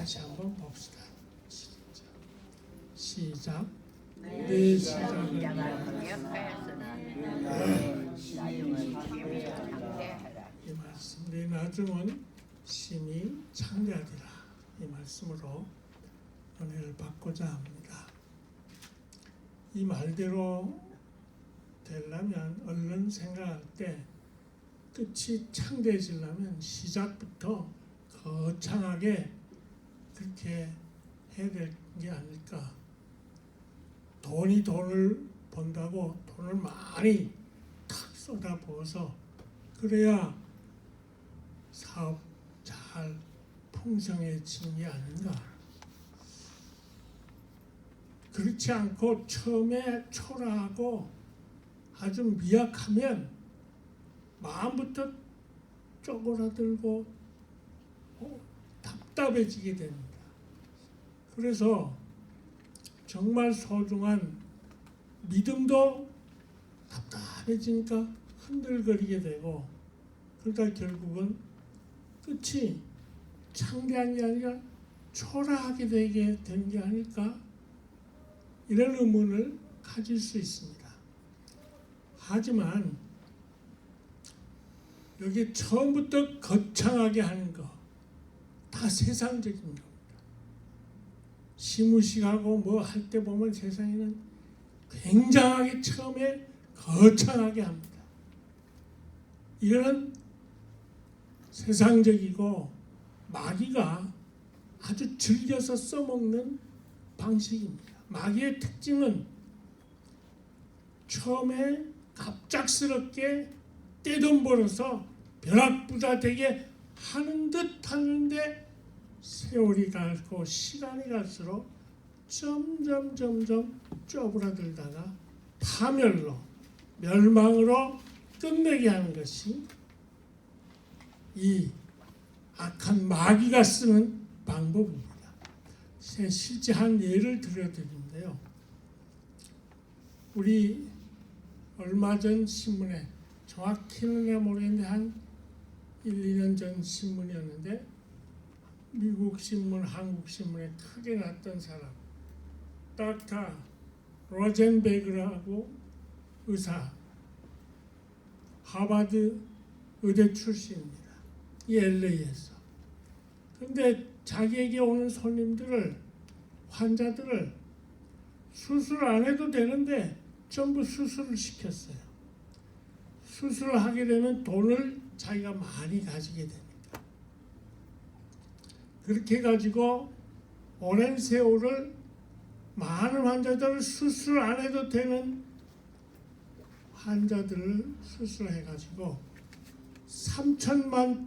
다시 한번 봅시다. 시작. 내 시작은 이 말씀. 내 나중은 심히 창대하리라. 이 말씀으로 은혜를 받고자 합니다. 이 말대로 되려면 얼른 생각할 때 끝이 창대해지려면 시작부터 거창하게 그렇게 해야 될 게 아닐까. 돈이 돈을 번다고 돈을 많이 탁 쏟아부어서 그래야 사업 잘 풍성해지는 게 아닌가. 그렇지 않고 처음에 초라하고 아주 미약하면 마음부터 쪼그라들고 답답해지게 됩니다. 그래서 정말 소중한 믿음도 답답해지니까 흔들거리게 되고, 그러다 결국은 끝이 창대한 게 아니라 초라하게 되게 된 게 아닐까, 이런 의문을 가질 수 있습니다. 하지만 여기 처음부터 거창하게 하는 거 다 세상적인 겁니다. 시무식하고 뭐 할 때 보면 세상에는 굉장하게 처음에 거창하게 합니다. 이거는 세상적이고 마귀가 아주 즐겨서 써먹는 방식입니다. 마귀의 특징은 처음에 갑작스럽게 떼돈 벌어서 벼락부자 되게 하는 듯 하는데 세월이 가고 시간이 갈수록 점점 쪼그라들다가 파멸로, 멸망으로 끝내게 하는 것이 이 악한 마귀가 쓰는 방법입니다. 실제 한 예를 들어드리는데요. 우리 얼마 전 신문에, 정확히는 모르겠는데 한 1, 2년 전 신문이었는데, 미국 신문, 한국 신문에 크게 났던 사람, 닥터 로젠베그라고 의사, 하버드 의대 출신입니다. 이 LA에서. 그런데 자기에게 오는 손님들을, 환자들을 수술 안 해도 되는데 전부 수술을 시켰어요. 수술을 하게 되면 돈을 자기가 많이 가지게 됩니다. 그렇게 가지고 오랜 세월을 많은 환자들을 수술 안 해도 되는 환자들을 수술해가지고 $3,000만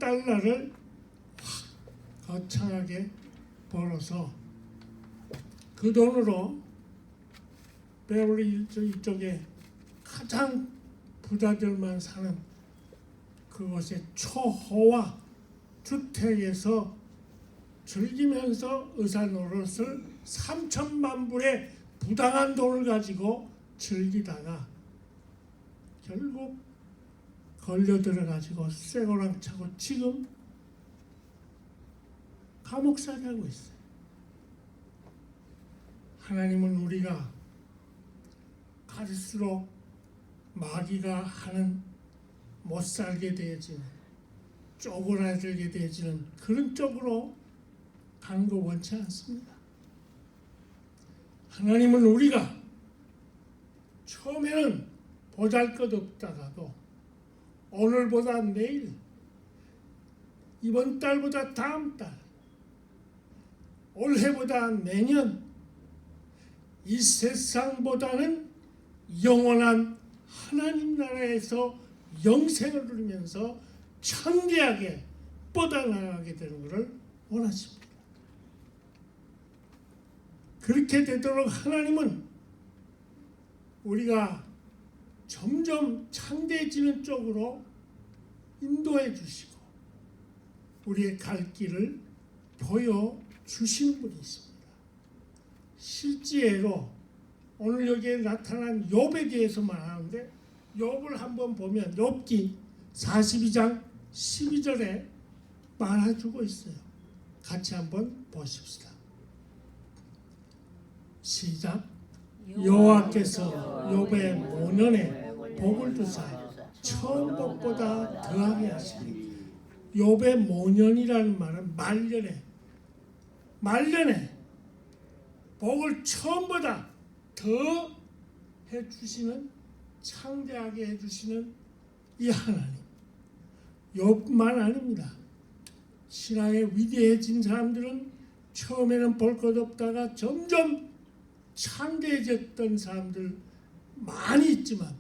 확 거창하게 벌어서 그 돈으로 베버리 이쪽에 가장 부자들만 사는 그곳의 초호화 주택에서 즐기면서 의사 노릇을 3,000만 불의 부당한 돈을 가지고 즐기다가 결국 걸려들어가지고 쇠고랑 차고 지금 감옥살이 하고 있어요. 하나님은 우리가 갈수록 마귀가 하는 못살게 되어지는, 쪼그라들게 되어지는 그런 쪽으로 가는 거 원치 않습니다. 하나님은 우리가 처음에는 보잘것없다가도 오늘보다 내일, 이번 달보다 다음 달, 올해보다 내년, 이 세상보다는 영원한 하나님 나라에서 영생을 누리면서 창대하게 뻗어나가게 되는 것을 원하십니다. 그렇게 되도록 하나님은 우리가 점점 창대해지는 쪽으로 인도해 주시고 우리의 갈 길을 보여주시는 분이십니다. 실제로 오늘 여기에 나타난 욥에 대해서 말하는데, 욥을 한번 보면 욥기 42장 12절에 말해주고 있어요. 같이 한번 보십시다. 시작. 여호와께서 욥의 모년에 복을 주사 처음 복보다 더하게 하시니. 욥의 모년이라는 말은 말년에 복을 처음보다 더 해주시는, 창대하게 해주시는 이 하나님. 욥만 아닙니다. 신앙에 위대해진 사람들은 처음에는 볼 것 없다가 점점 창대해졌던 사람들 많이 있지만,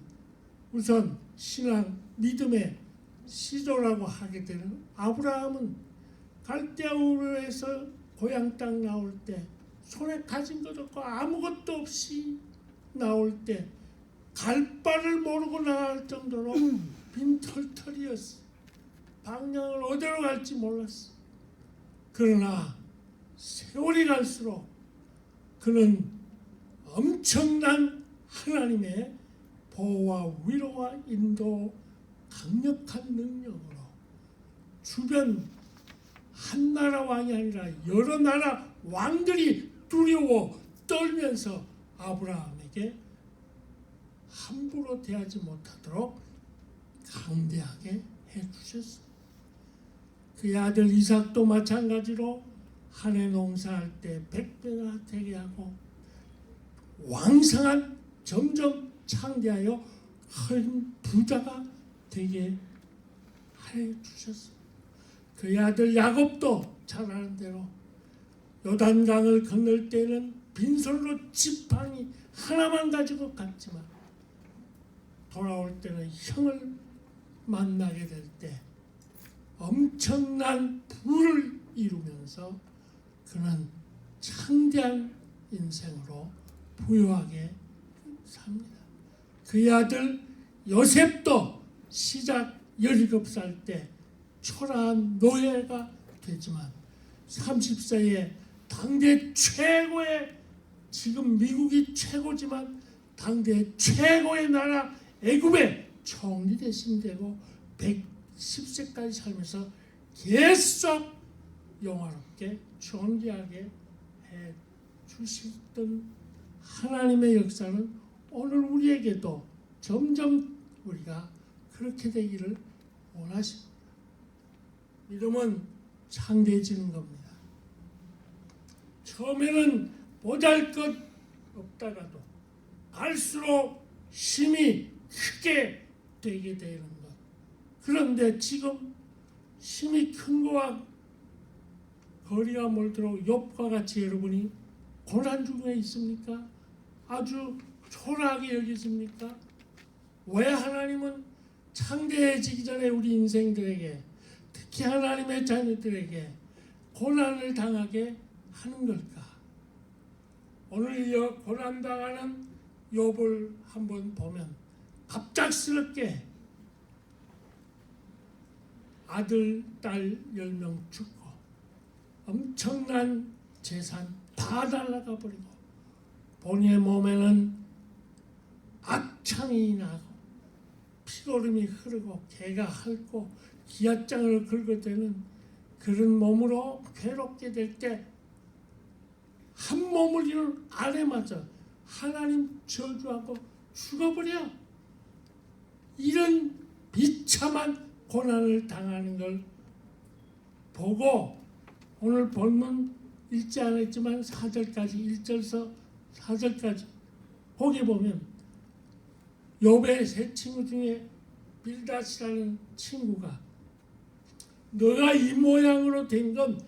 우선 신앙 믿음의 시조라고 하게 되는 아브라함은 갈대아우르에서 고향 땅 나올 때 손에 가진 것 없고 아무것도 없이 나올 때 갈 바를 모르고 나갈 정도로 빈털털이었어. 방향을 어디로 갈지 몰랐어. 그러나 세월이 갈수록 그는 엄청난 하나님의 보호와 위로와 인도, 강력한 능력으로 주변 한 나라 왕이 아니라 여러 나라 왕들이 두려워 떨면서 아브라함에게 함부로 대하지 못하도록 강대하게 해주셨습니다. 그의 아들 이삭도 마찬가지로 한 해 농사할 때 100배가 되게 하고 왕성한, 점점 창대하여 큰 부자가 되게 해주셨습니다. 그의 아들 야곱도 잘 아는 대로 요단강을 건널 때는 빈손으로 지팡이 하나만 가지고 갔지만 돌아올 때는 형을 만나게 될 때 엄청난 부를 이루면서 그는 창대한 인생으로 부유하게 삽니다. 그의 아들 요셉도 시작 17살 때 초라한 노예가 되지만 30세에 당대 최고의, 지금 미국이 최고지만 당대 최고의 나라 애굽의 총리 대신 되고 110세까지 살면서 계속 영화롭게 존귀하게 해 주시던 하나님의 역사는 오늘 우리에게도 점점 우리가 그렇게 되기를 원하십니다. 믿음은 창대해지는 겁니다. 처음에는 보잘것 없다가도 갈수록 힘이 크게 되게 되는 것. 그런데 지금 힘이 큰 거와 거리가 멀도록 욥과 같이 여러분이 고난 중에 있습니까? 아주 초라하게 여기십니까? 왜 하나님은 창대해지기 전에 우리 인생들에게, 특히 하나님의 자녀들에게 고난을 당하게 하는 걸까? 오늘 이 고난당하는 욥을 한번 보면 갑작스럽게 아들, 딸 10명 죽고 엄청난 재산 다 날아가 버리고 본인의 몸에는 악창이 나고 피고름이 흐르고 개가 핥고 기아장을 긁어대는 그런 몸으로 괴롭게 될 때 한 몸을 이룬 아내마저 하나님 저주하고 죽어버려. 이런 비참한 고난을 당하는 걸 보고 오늘 본문 읽지 않았지만 4절까지 1절서 4절까지 거기 보면 욥의 세 친구 중에 빌닷이라는 친구가 너가 이 모양으로 된 건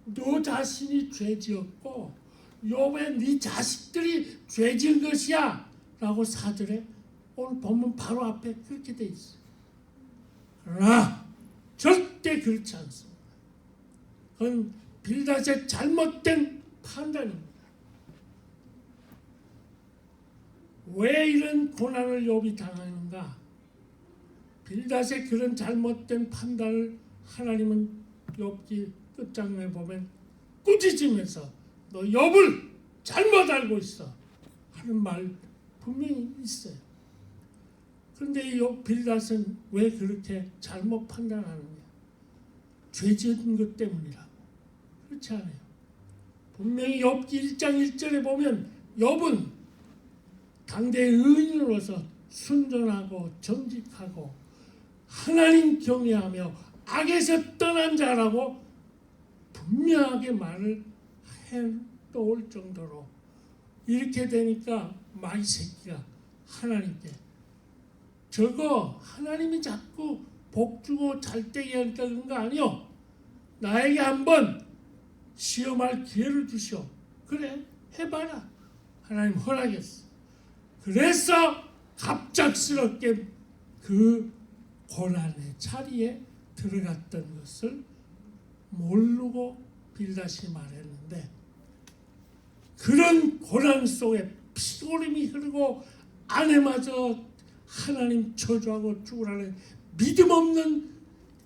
너 자신이 죄지었고 욥의 네 자식들이 죄지은 것이야 라고 4절에 오늘 본문 바로 앞에 그렇게 돼 있어요. 그러나 절대 그렇지 않습니다. 그건 빌닷의 잘못된 판단입니다. 왜 이런 고난을 욥이 당하는가? 빌닷의 그런 잘못된 판단을 하나님은 욥기 끝장면에 보면 꾸짖으면서 너 욥을 잘못 알고 있어 하는 말 분명히 있어요. 그런데 이 욥 빌닷은 왜 그렇게 잘못 판단하느냐? 죄 지은 것 때문이라고. 그렇지 않아요. 분명히 욥기 1장 1절에 보면 욥은 당대의 의인으로서 순전하고 정직하고 하나님 경외하며 악에서 떠난 자라고 분명하게 말을 해놓을 정도로 이렇게 되니까 마귀 새끼가 하나님께 저거 하나님이 자꾸 복 주고 잘 되게 하니까 그런 거 아니요. 나에게 한번 시험할 기회를 주시오. 그래 해봐라. 하나님 허락했어. 그래서 갑작스럽게 그 고난의 자리에 들어갔던 것을 모르고 빌다시 말했는데 그런 고난 속에 피고름이 흐르고 아내마저 하나님 저주하고 죽으라는 믿음 없는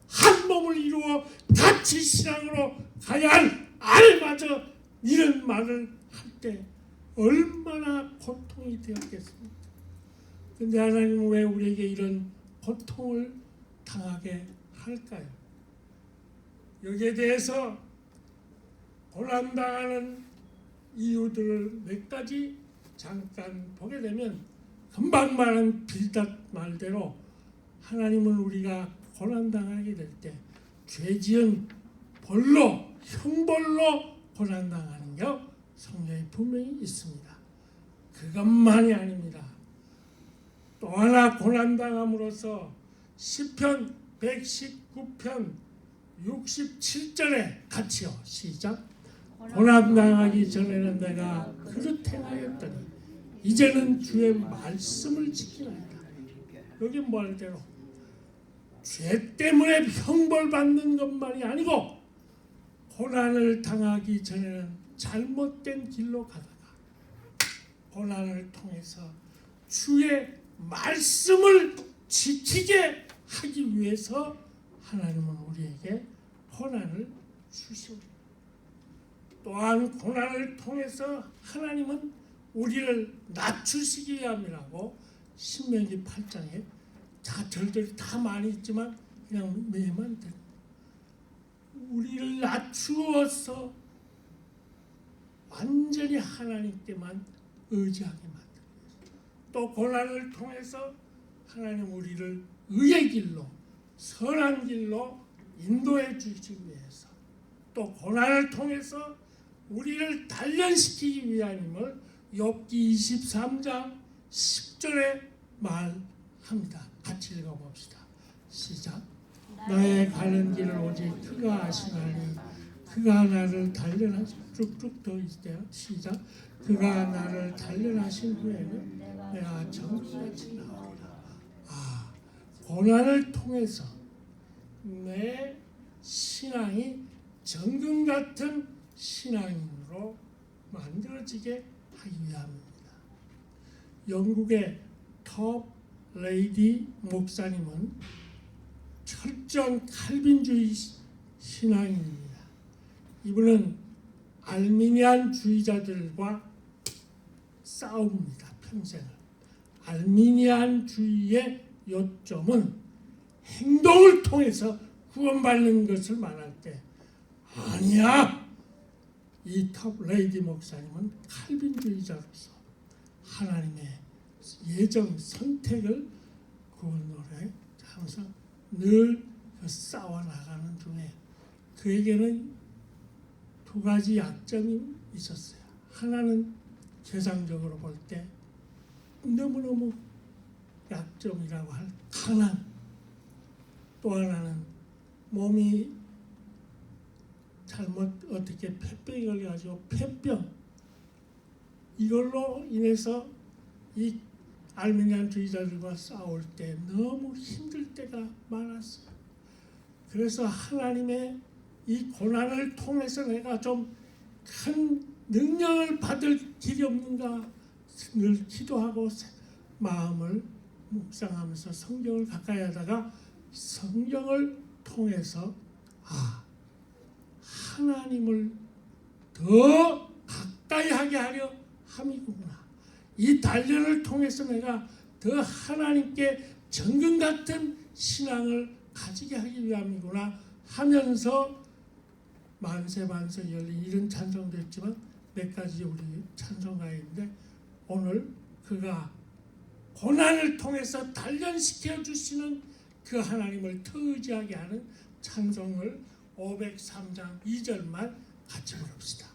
한 몸을 이루어 같이 신앙으로 가야 할 아내마저 이런 말을 할 때 얼마나 고통이 되었겠습니까? 근데 하나님은 왜 우리에게 이런 고통을 당하게 할까요? 여기에 대해서 고난당하는 이유들을 몇 가지 잠깐 보게 되면 금방 말한 빌닷 말대로 하나님은 우리가 고난당하게 될 때 죄지은 벌로 형벌로 고난당하는 게 성경에 분명히 있습니다. 그것만이 아닙니다. 또 하나 고난당함으로써 시편 119편 67절에 같이요. 시작. 고난당하기 전에는 내가 그릇 행하였더니 이제는 주의 말씀을 지키나이다. 여기 말대로 죄 때문에 형벌받는 것만이 아니고 고난을 당하기 전에는 잘못된 길로 가다가 고난을 통해서 주의 말씀을 지키게 하기 위해서 하나님은 우리에게 고난을 주십니다. 또한 고난을 통해서 하나님은 우리를 낮추시기 위함이라고 신명기 8장에 다 절들이 다 많이 있지만 그냥 매만 됩니다. 우리를 낮추어서 완전히 하나님께만 의지하게 만듭니다. 또 고난을 통해서 하나님 우리를 의의 길로 선한 길로 인도해 주시기 위해서 또 고난을 통해서 우리를 단련시키기 위함임을 욥기 23장 10절에 말합니다. 같이 읽어봅시다. 시작. 나의 가는 길을 오직 그가 아시나니 그가 나를 단련하신 쭉쭉 더 있대요. 시작. 그가 나를 단련하신 후에는 내가 정같이 나오리라. 고난을 통해서 내 신앙이 정금 같은 신앙으로 만들어지게 하기 위함입니다. 영국의 톱 레이디 목사님은 철저한 칼빈주의 신앙입니다. 이분은 알미니안주의자들과 싸웁니다. 평생을. 알미니안주의의 요점은 행동을 통해서 구원받는 것을 말할 때 아니야. 이 톱 레이디 목사님은 칼빈주의자로서 하나님의 예정 선택을 구원노래 항상 늘 싸워 나가는 중에 그에게는 두 가지 약점이 있었어요. 하나는 세상적으로 볼 때 너무너무 약점이라고 할 가난, 또 하나는 몸이 잘못 어떻게 폐병이 걸려가지고 폐병, 이걸로 인해서 이 알미니안주의자들과 싸울 때 너무 힘들 때가 많았어요. 그래서 하나님의 이 고난을 통해서 내가 좀 큰 능력을 받을 길이 없는가 늘 기도하고 마음을 묵상하면서 성경을 가까이 하다가 성경을 통해서 하나님을 더 가까이 하게 하려 함이구나. 이 단련을 통해서 내가 더 하나님께 정금 같은 신앙을 가지게 하기 위함이구나 하면서 만세만세 열린 이런 찬송도 있지만 몇 가지 우리 찬송가 있는데 오늘 그가 고난을 통해서 단련시켜 주시는 그 하나님을 더 의지하게 하는 찬송을 503장 2절만 같이 부릅시다.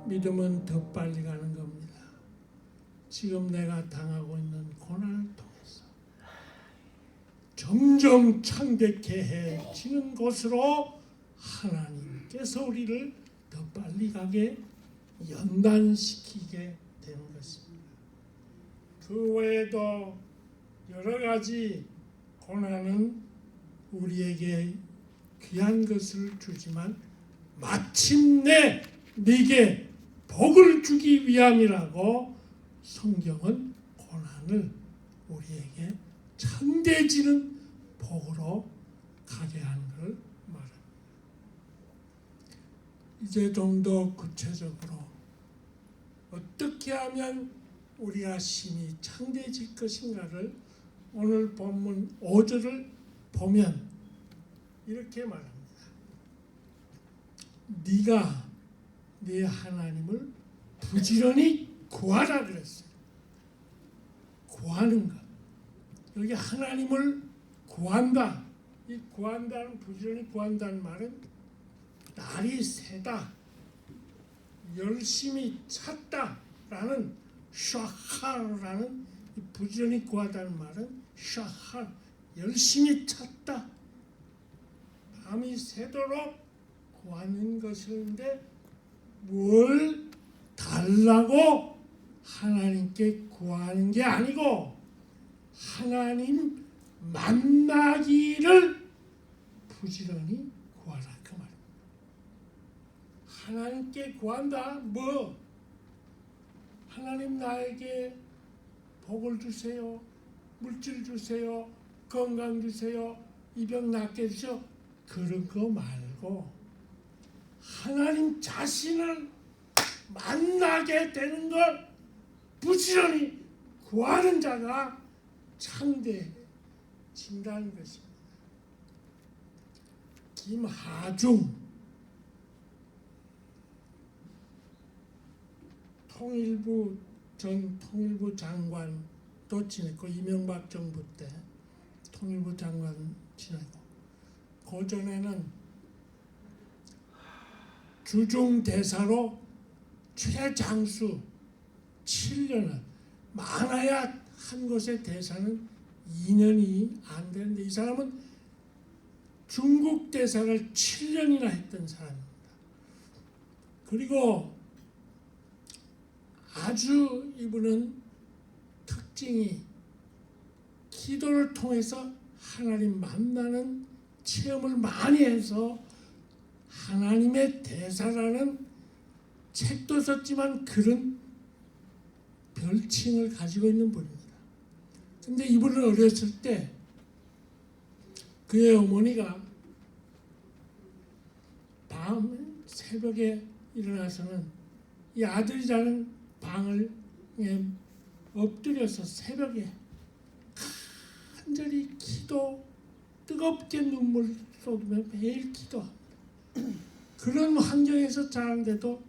믿음은 더 빨리 가는 겁니다. 지금 내가 당하고 있는 고난을 통해서 점점 창백해지는 곳으로 하나님께서 우리를 더 빨리 가게 연단시키게 되는 것입니다. 그 외에도 여러 가지 고난은 우리에게 귀한 것을 주지만 마침내 네게 복을 주기 위함이라고 성경은 고난을 우리에게 참되지는 복으로 가게 하는 걸 말합니다. 이제 좀 더 구체적으로 어떻게 하면 우리가 심히 참되질 것인가를 오늘 본문 5절을 보면 이렇게 말합니다. 네가 네 하나님을 부지런히 구하라 그랬어요. 구하는 것. 여기 하나님을 구한다. 이 구한다는 부지런히 구한다는 말은 날이 새다. 열심히 찾다라는 샤하라는 부지런히 구하다는 말은 샤하 열심히 찾다. 밤이 새도록 구하는 것인데 뭘 달라고 하나님께 구하는 게 아니고 하나님 만나기를 부지런히 구하라 그 말입니다. 하나님께 구한다. 뭐? 하나님 나에게 복을 주세요. 물질 주세요. 건강 주세요. 이 병 낫게 주세요. 그런 거 말고 하나님 자신을 만나게 되는 걸 부지런히 구하는 자가 참되진다는 것입니다. 김하중 전 통일부 장관도 지냈고 이명박 정부 때 통일부 장관 지냈고 그 전에는 주중 대사로 최장수 7년을 많아야 한 곳의 대사는 2년이 안 되는데 이 사람은 중국 대사를 7년이나 했던 사람입니다. 그리고 아주 이분은 특징이 기도를 통해서 하나님 만나는 체험을 많이 해서 하나님의 대사라는 책도 썼지만 그런 별칭을 가지고 있는 분입니다. 근데 이분은 어렸을 때 그의 어머니가 밤 새벽에 일어나서는 이 아들이 자는 방을 엎드려서 새벽에 간절히 기도 뜨겁게 눈물 쏟으며 매일 기도합니다. 그런 환경에서 자랐는데도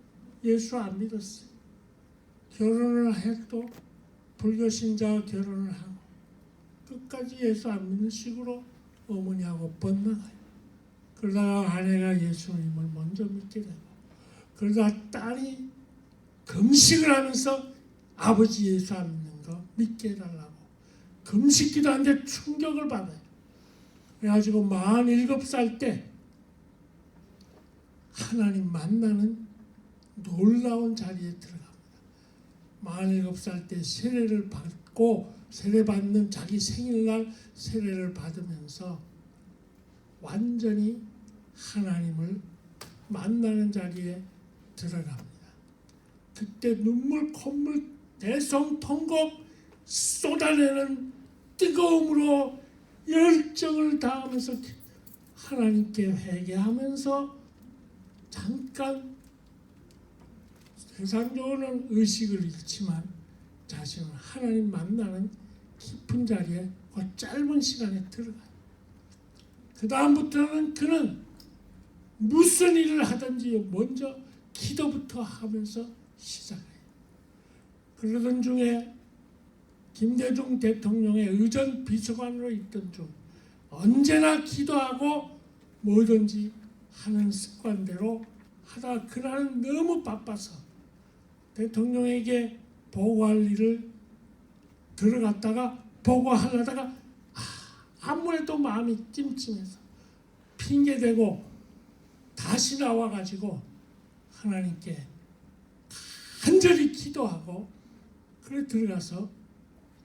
예수 안 믿었어요. 결혼을 해도 불교 신자와 결혼을 하고 끝까지 예수 안 믿는 식으로 어머니하고 번나가요. 그러다가 아내가 예수님을 먼저 믿게 되고 그러다 딸이 금식을 하면서 아버지 예수 안 믿는 거 믿게 해달라고 금식기도 하는데 충격을 받아요. 그래가지고 47살 때 하나님 만나는 놀라운 자리에 들어갑니다. 47살 때 세례를 받고 세례받는 자기 생일날 세례를 받으면서 완전히 하나님을 만나는 자리에 들어갑니다. 그때 눈물 콧물 대성통곡 쏟아내는 뜨거움으로 열정을 다하면서 하나님께 회개하면서 잠깐 세상적으로는 의식을 잃지만 자신은 하나님 만나는 깊은 자리에 그 짧은 시간에 들어가요. 그 다음부터는 그는 무슨 일을 하든지 먼저 기도부터 하면서 시작해요. 그러던 중에 김대중 대통령의 의전 비서관으로 있던 중 언제나 기도하고 뭐든지 하는 습관대로 하다가 그날은 너무 바빠서 대통령에게 보고할 일을 들어갔다가 보고하려다가 아무래도 마음이 찜찜해서 핑계대고 다시 나와가지고 하나님께 간절히 기도하고 그래 들어가서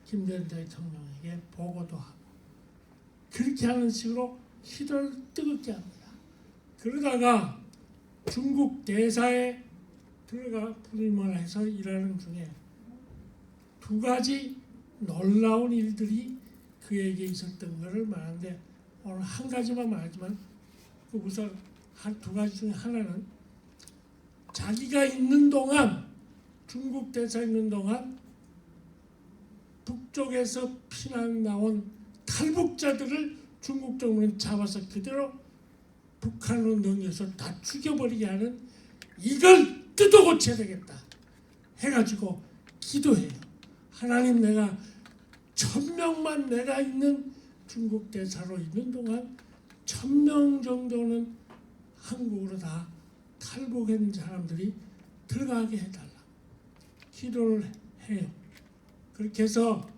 김대중 대통령에게 보고도 하고 그렇게 하는 식으로 기도를 뜨겁게 합니다. 그러다가 중국 대사에 들어가 부임을 해서 일하는 중에 두 가지 놀라운 일들이 그에게 있었던 것을 말하는데 오늘 한 가지만 말하지만 우선 한 두 가지 중에 하나는 자기가 있는 동안 중국 대사에 있는 동안 북쪽에서 피난 나온 탈북자들을 중국 정부는 잡아서 그대로 북한으로 넘겨서 다 죽여버리게 하는 이걸 뜯어고쳐야 되겠다 해가지고 기도해요. 하나님 내가 1000명만 내가 있는 중국 대사로 있는 동안 1000명 정도는 한국으로 다 탈북한 사람들이 들어가게 해달라 기도를 해요. 그렇게 해서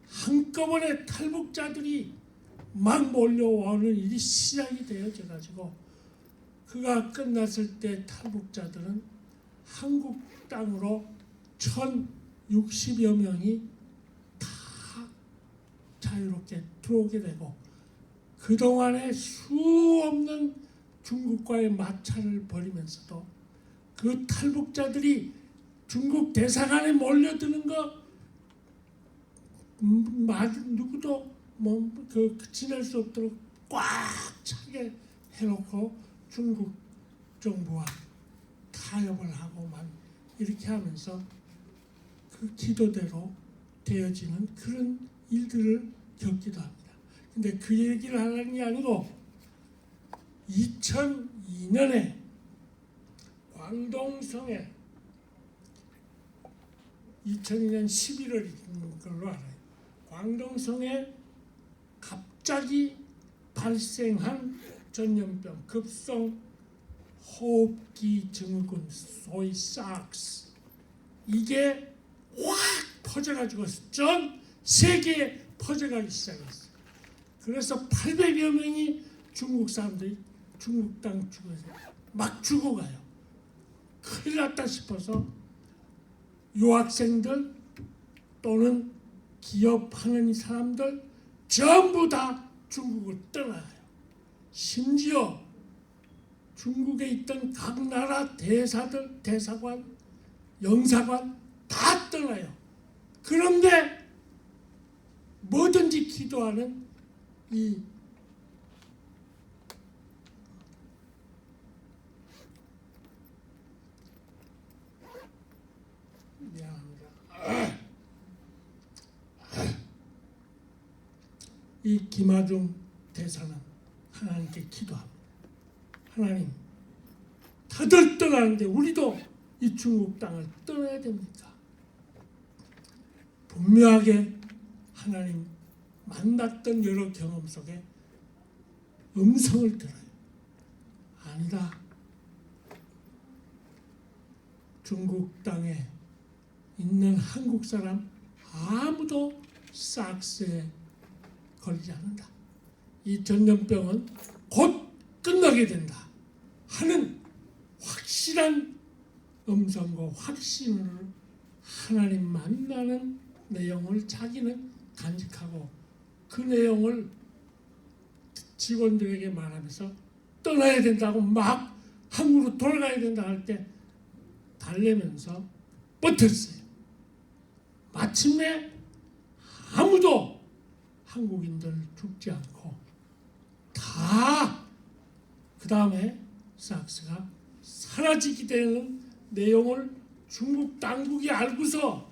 한꺼번에 탈북자들이 막 몰려오는 일이 시작이 되어져가지고 그가 끝났을 때 탈북자들은 한국 땅으로 1060여 명이 다 자유롭게 들어오게 되고 그동안에 수 없는 중국과의 마찰을 벌이면서도 그 탈북자들이 중국 대사관에 몰려드는 거 누구도 지낼 수 없도록 꽉 차게 해놓고 중국 정부와 타협을 하고만 이렇게 하면서 그 기도대로 되어지는 그런 일들을 겪기도 합니다. 근데 그 얘기를 하려는 게 아니고 2002년에 광동성에 2002년 11월인 걸로 알아요. 광동성에 갑자기 발생한 전염병 급성 호흡기 증후군 소위 SARS 이게 확 퍼져가지고 전 세계에 퍼져가기 시작했어요. 그래서 800여 명이 중국 사람들이 중국 땅 쪽에서 막 죽어가요. 큰일 났다 싶어서 유학생들 또는 기업하는 사람들 전부 다 중국을 떠나요. 심지어 중국에 있던 각 나라 대사들, 대사관, 영사관 다 떠나요. 그런데 뭐든지 기도하는 이 이 김하중 대사는 하나님께 기도합니다. 하나님, 다들 떠나는데 우리도 이 중국 땅을 떠나야 됩니까? 분명하게 하나님 만났던 여러 경험 속에 음성을 들어요. 아니다. 중국 땅에 있는 한국 사람 아무도 SARS에 걸리지 않는다. 이 전염병은 곧 끝나게 된다 하는 확실한 음성과 확신을 하나님 만나는 내용을 자기는 간직하고 그 내용을 직원들에게 말하면서 떠나야 된다고 막 한국으로 돌아가야 된다 할 때 달래면서 버텼어요. 마침내 아무도 한국인들 죽지 않고 다 그 다음에 sak스가 사라지게 되는 내용을 중국 당국이 알고서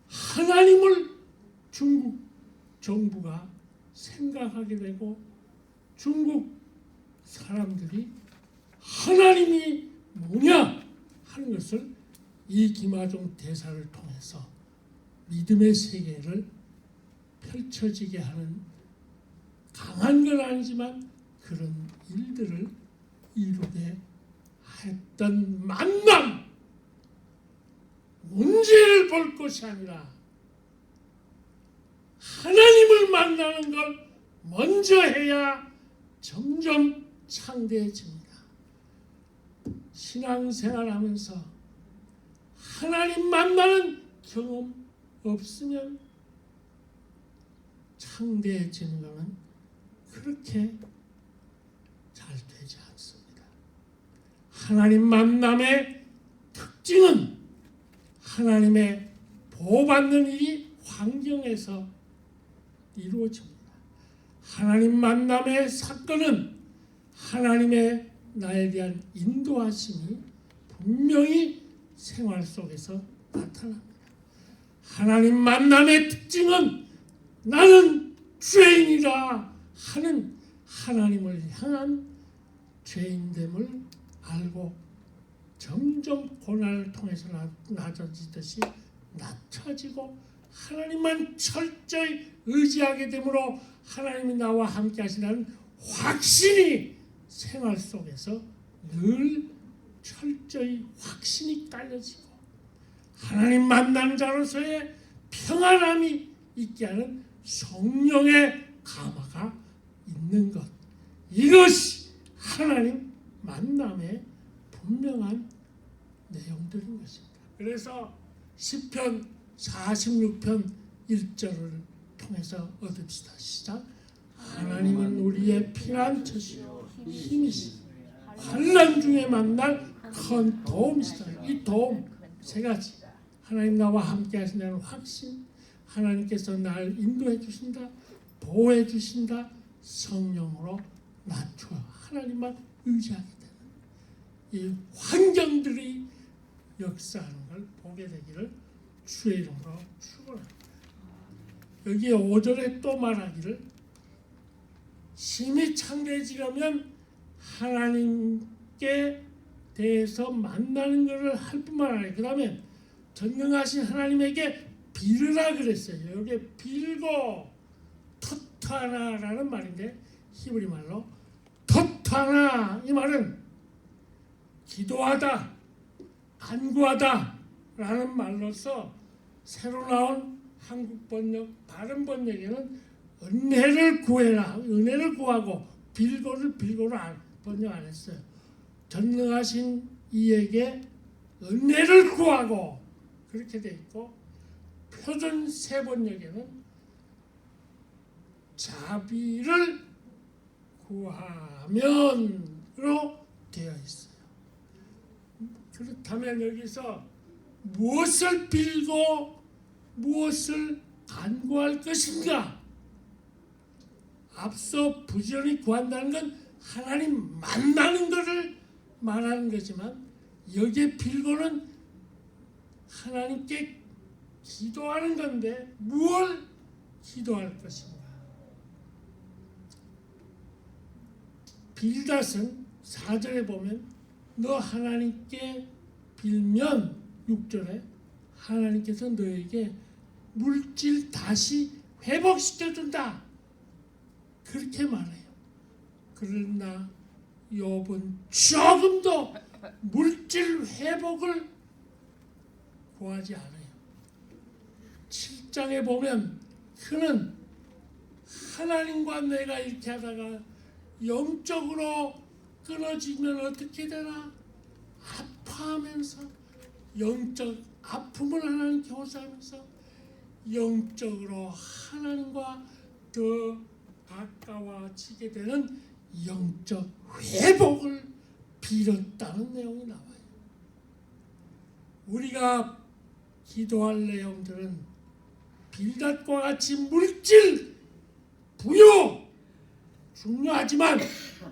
하나님을 중국 정부가 생각하게 되고 중국 사람들이 하나님이 뭐냐 하는 것을 이 김하중 대사를 통해서 믿음의 세계를 펼쳐지게 하는 강한 건 아니지만 그런 일들을 이루게 했던 만남, 문제를 볼 것이 아니라 하나님을 만나는 걸 먼저 해야 점점 창대해집니다. 신앙생활하면서 하나님 만나는 경험 없으면 창대해지는 것은 그렇게 잘 되지 않습니다. 하나님 만남의 특징은 하나님의 보호받는 일이 환경에서 이루어집니다. 하나님 만남의 사건은 하나님의 나에 대한 인도하심이 분명히 생활 속에서 나타납니다. 하나님 만남의 특징은 나는 죄인이다 하는 하나님을 향한 죄인됨을 알고 점점 고난을 통해서 낮아지듯이 낮춰지고 하나님만 철저히 의지하게 되므로 하나님이 나와 함께 하시는 확신이 생활 속에서 늘 철저히 확신이 깔려지고 하나님 만나는 자로서의 평안함이 있게 하는 성령의 감화가 있는 것, 이것이 하나님 만남의 분명한 내용들인 것입니다. 그래서 시편 46편 1절을 통해서 얻읍시다. 시작. 하나님은 우리의 피난처시요 힘이시 환난 중에 만날 큰 도움이시다. 이 도움 세 가지, 하나님 나와 함께 하신다는 확신, 하나님께서 날 인도해 주신다, 보호해 주신다, 성령으로 낮춰 하나님만 의지하게 되는 이 환경들이 역사하는 걸 보게 되기를 주의 이름으로 축원합니다. 여기에 5절에 또 말하기를 심히 창대해지려면 하나님께 대해서 만나는 것을 할 뿐만 아니라 그 다음에 전능하신 하나님에게 빌으라 그랬어요. 여기에 빌고 토타나라는 말인데 히브리 말로 토타나, 이 말은 기도하다, 간구하다 라는 말로서 새로 나온 한국 번역, 다른 번역에는 은혜를 구해라, 은혜를 구하고 빌고를 빌고로 번역 안 했어요. 전능하신 이에게 은혜를 구하고 그렇게 돼 있고, 표준 세 번역에는 자비를 구하면으로 되어 있어요. 그렇다면 여기서 무엇을 빌고 무엇을 간구할 것인가? 앞서 부지런히 구한다는 건 하나님 만나는 것을 말하는 거지만 여기에 빌고는 하나님께 기도하는 건데 무엇을 기도할 것인가? 빌닷은 4절에 보면 너 하나님께 빌면 6절에 하나님께서 너에게 물질 다시 회복시켜준다 그렇게 말해요. 그러나 욥은 조금도 물질 회복을 구하지 않아요. 7장에 보면 그는 하나님과 내가 이렇게 하다가 영적으로 끊어지면 어떻게 되나? 아파하면서 영적 아픔을 하나님 교사하면서 영적으로 하나님과 더 가까워지게 되는 영적 회복을 빌었다는 내용이 나와요. 우리가 기도할 내용들은 빌닷과 같이 물질, 부여 중요하지만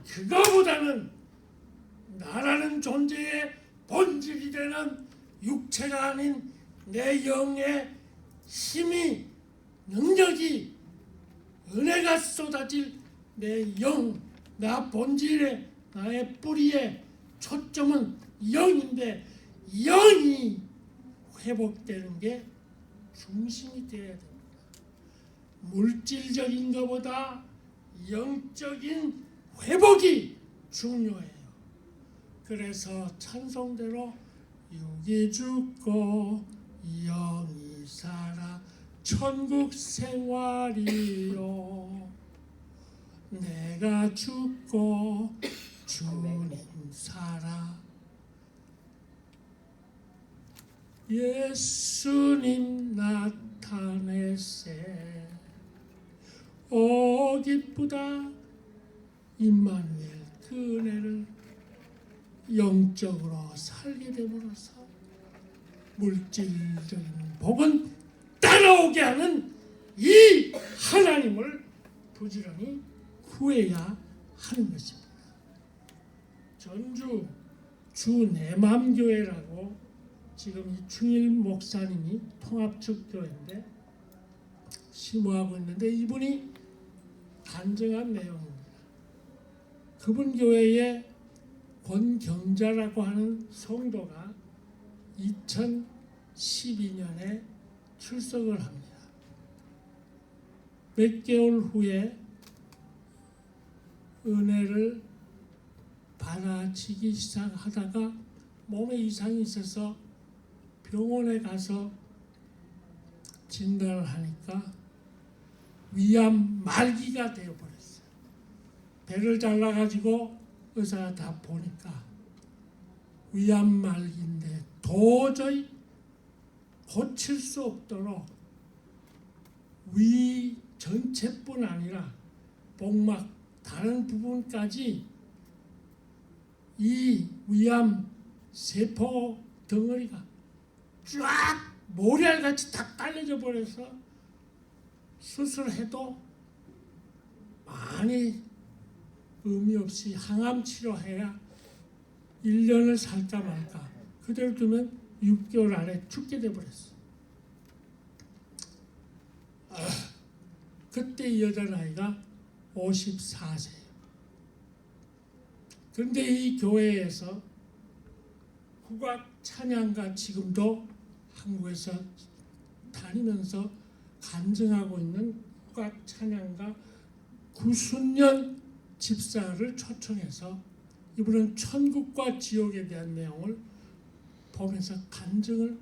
그거보다는 나라는 존재의 본질이 되는 육체가 아닌 내 영의 힘이, 능력이, 은혜가 쏟아질 내 영, 나 본질의, 나의 뿌리의 초점은 영인데 영이 회복되는 게 중심이 되어야 됩니다. 물질적인 것보다 영적인 회복이 중요해요. 그래서 찬송대로 육이 죽고 영이 살아 천국 생활이요 내가 죽고 주님 살아 예수님 나타내세 오 기쁘다 임마누엘 그 은혜를 영적으로 살게 됨으로써 물질적인 복은 따라오게 하는 이 하나님을 부지런히 구해야 하는 것입니다. 전주 주내맘교회라고 지금 이 충일 목사님이 통합측 교회인데 심호하고 있는데 이분이 간증한 내용입니다. 그분 교회에 권경자라고 하는 성도가 2012년에 출석을 합니다. 몇 개월 후에 은혜를 받아치기 시작하다가 몸에 이상이 있어서 병원에 가서 진단을 하니까 위암 말기가 되어버렸어요. 배를 잘라가지고 의사가 다 보니까 위암 말기인데 도저히 고칠 수 없도록 위 전체뿐 아니라 복막 다른 부분까지 이 위암 세포 덩어리가 쫙 모래알같이 다 깔려져 버려서 수술해도 많이 의미 없이 항암 치료해야 1년을 살까 말까 그대로 두면 6개월 안에 죽게 돼버렸어. 그때 이 여자 나이가 54세예요. 그런데 이 교회에서 국악 찬양가 지금도 한국에서 다니면서 간증하고 있는 국악 찬양가 구순년 집사를 초청해서 이분은 천국과 지옥에 대한 내용을 보면서 간증을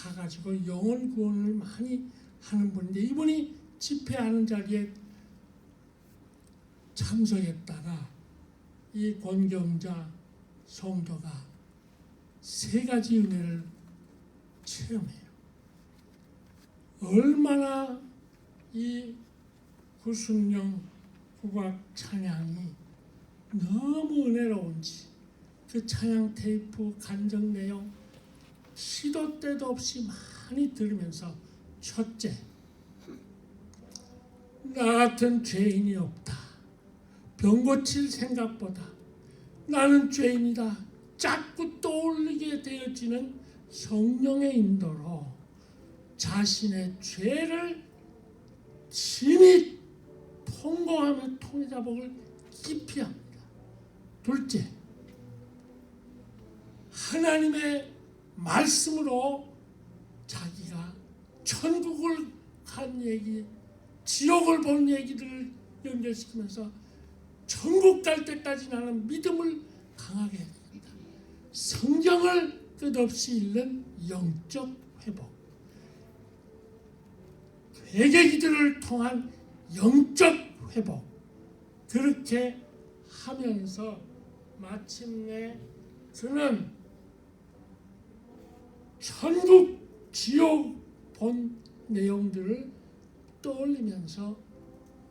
해가지고 영혼 구원을 많이 하는 분인데 이분이 집회하는 자리에 참석했다가 이 권경자 성도가 3가지 은혜를 체험해요. 얼마나 이 구순령 국악 찬양이 너무 은혜로운지 그 찬양 테이프 간증 내용 시도 때도 없이 많이 들으면서 첫째, 나 같은 죄인이 없다. 병 고칠 생각보다 나는 죄인이다. 자꾸 떠올리게 되어지는 성령의 인도로 자신의 죄를 심히 통곡하며 통해자복을 깊이 합니다. 둘째, 하나님의 말씀으로 자기가 천국을 간 얘기, 지옥을 본 얘기들을 연결시키면서 천국 갈 때까지 나는 믿음을 강하게 합니다. 성경을 끝없이 읽는 영적 회복, 회개기도를 통한 영적 회복, 그렇게 하면서 마침내 저는 천국 지옥 본 내용들을 떠올리면서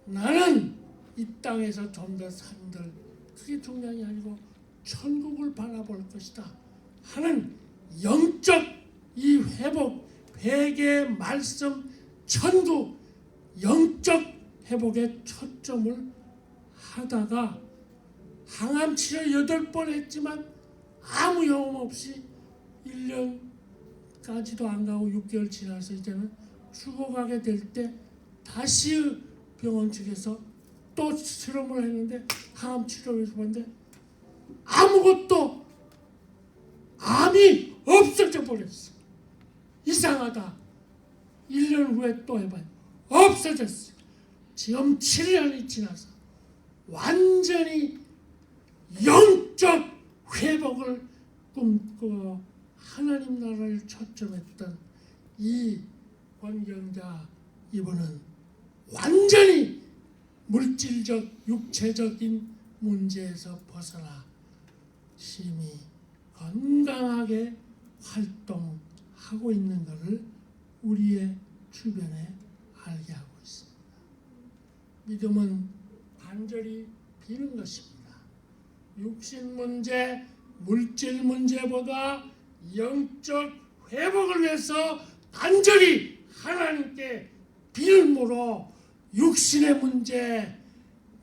나는 이 땅에서 좀 더 산들 그게 중요한 게 아니고 천국을 바라볼 것이다 하는 영적 이 회복, 회개, 말씀, 천국, 영적 회복에 초점을 하다가 항암 치료 8번 했지만 아무 영험 없이 1년까지도 안 가고 6개월 지나서 이제는 죽어가게 될 때 다시 병원 측에서 또 실험을 했는데 항암 치료를 해봤는데 아무것도 암이 없어져 버렸어. 이상하다. 1년 후에 또 해봐요. 없어졌어. 지금 7년이 지나서 완전히 영적 회복을 꿈꾸고 하나님 나라를 초점했던 이 권경자 이분은 완전히 물질적, 육체적인 문제에서 벗어나 심히 건강하게 활동하고 있는 것을 우리의 주변에 알게 하고 있습니다. 믿음은 간절히 비는 것입니다. 육신 문제, 물질 문제보다 영적 회복을 위해서 간절히 하나님께 빌므로 육신의 문제,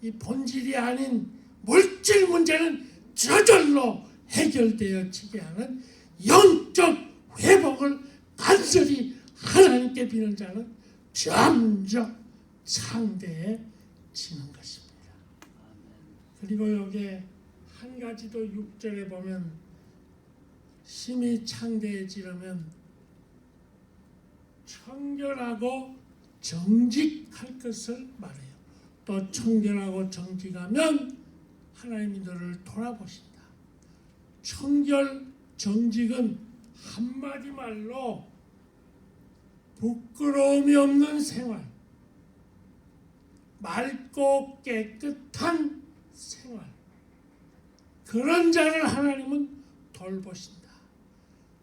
이 본질이 아닌 물질 문제는 저절로 해결되어지게 하는 영적 회복을 간절히 하나님께 비는 자는 점점 창대해지는 것입니다. 그리고 여기에 한 가지 더 6절에 보면 심히 창대해지려면 청결하고 정직할 것을 말해요. 또 청결하고 정직하면 하나님이 너를 돌아보신다. 청결, 정직은 한마디 말로 부끄러움이 없는 생활, 맑고 깨끗한 생활, 그런 자를 하나님은 돌보신다.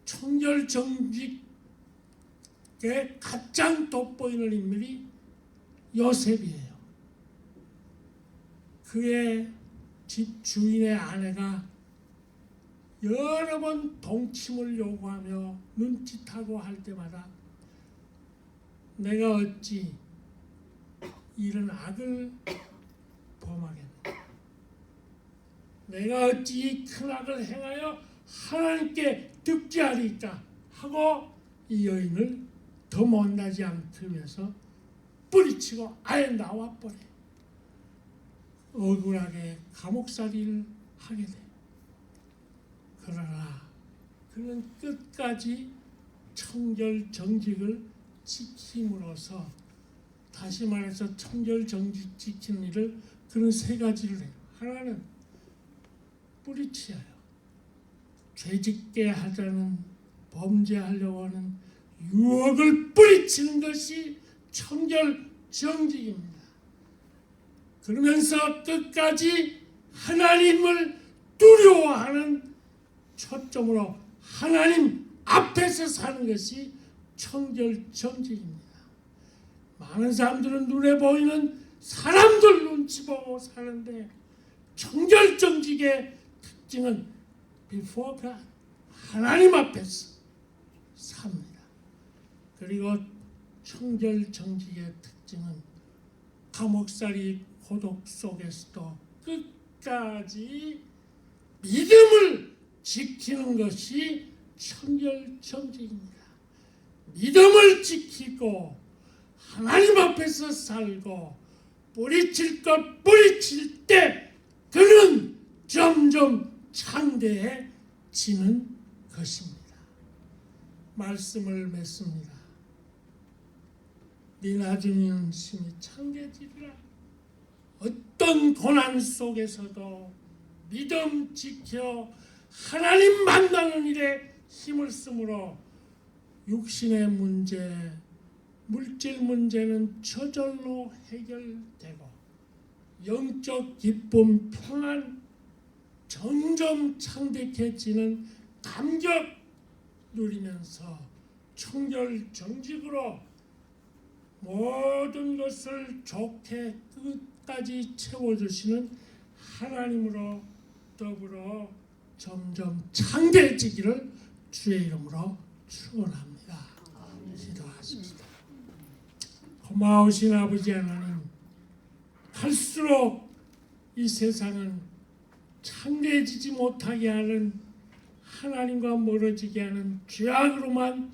청결, 정직에 가장 돋보이는 인물이 요셉이에요. 그의 집 주인의 아내가 여러 번 동침을 요구하며 눈짓하고 할 때마다 내가 어찌 이런 악을 범하겠나, 내가 어찌 이 큰 악을 행하여 하나님께 득죄하리까 하고 이 여인을 더 못나지 않기 위해서 뿌리치고 아예 나와버려. 억울하게 감옥살이를 하게 돼. 그러나 그는 끝까지 청결 정직을 지킴으로써, 다시 말해서 청결 정직 지키는 일을 그는 3가지를 해요. 하나는 뿌리치어요. 죄짓게 하자는, 범죄하려고 하는 유혹을 뿌리치는 것이 청결 정직입니다. 그러면서 끝까지 하나님을 두려워하는 초점으로 하나님 앞에서 사는 것이 청결 정직입니다. 많은 사람들은 눈에 보이는 사람들 눈치 보고 사는데 청결 정직의 특징은 before God, 하나님 앞에서 삽니다. 그리고 청결 정직의 특징은 감옥살이 고독 속에서도 끝까지 믿음을 지키는 것이 청결 정직입니다. 믿음을 지키고 하나님 앞에서 살고 뿌리칠 것 뿌리칠 때 그는 점점 창대해지는 것입니다. 말씀을 맺습니다. 네 나중에는 심히 창대해지리라. 어떤 고난 속에서도 믿음 지켜 하나님 만나는 일에 힘을 쓰므로 육신의 문제, 물질 문제는 저절로 해결되고 영적 기쁨, 평안, 점점 창대해지는 감격 누리면서 청결 정직으로 모든 것을 좋게 끝까지 채워주시는 하나님으로 더불어 점점 창대해지기를 주의 이름으로 축원합니다. 기도하십시다. 고마우신 아버지 하나님, 갈수록 이 세상은 창대해지지 못하게 하는, 하나님과 멀어지게 하는 죄악으로만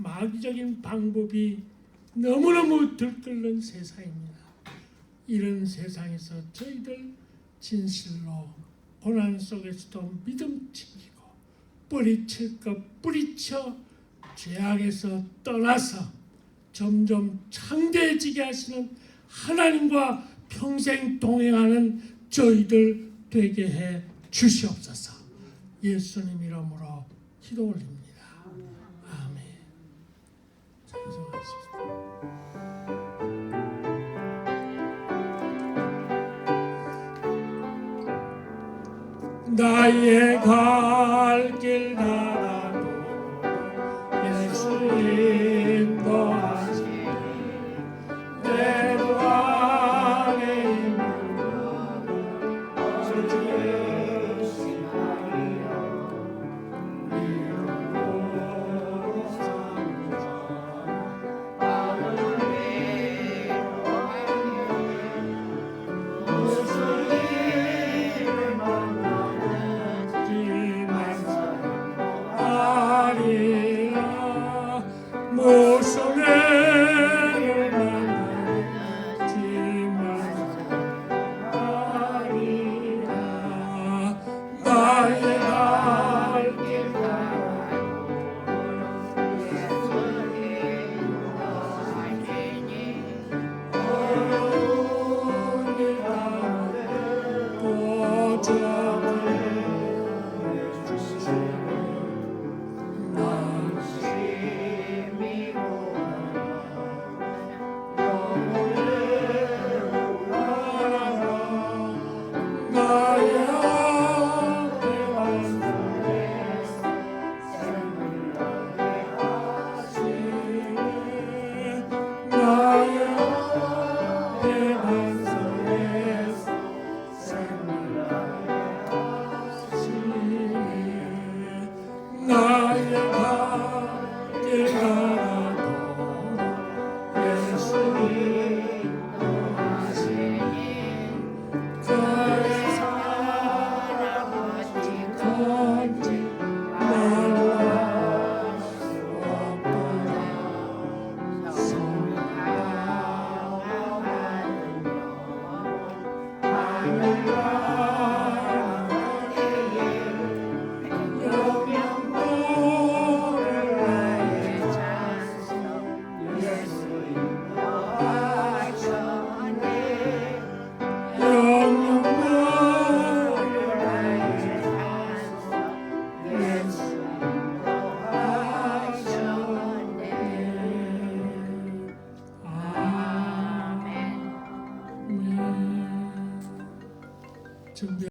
마귀적인 방법이 너무너무 들끓는 세상입니다. 이런 세상에서 저희들 진실로 고난 속에서도 믿음 지키고 뿌리칠 것 뿌리쳐 죄악에서 떠나서 점점 창대해지게 하시는 하나님과 평생 동행하는 저희들 되게 해 주시옵소서. 예수님 이름으로 기도 올립니다. 아멘. 찬송하십시오. 나의 갈 길 나가도 예수 인도하시니 내 주 안에 있는 주의 신하리요 이름으로 삼자 나는 위로하니 무슨 일을 만나는지 무슨 애를 만나는지 말하리라. 나의 갈 길 어려운 일 가운데 보좌를 주시는 준비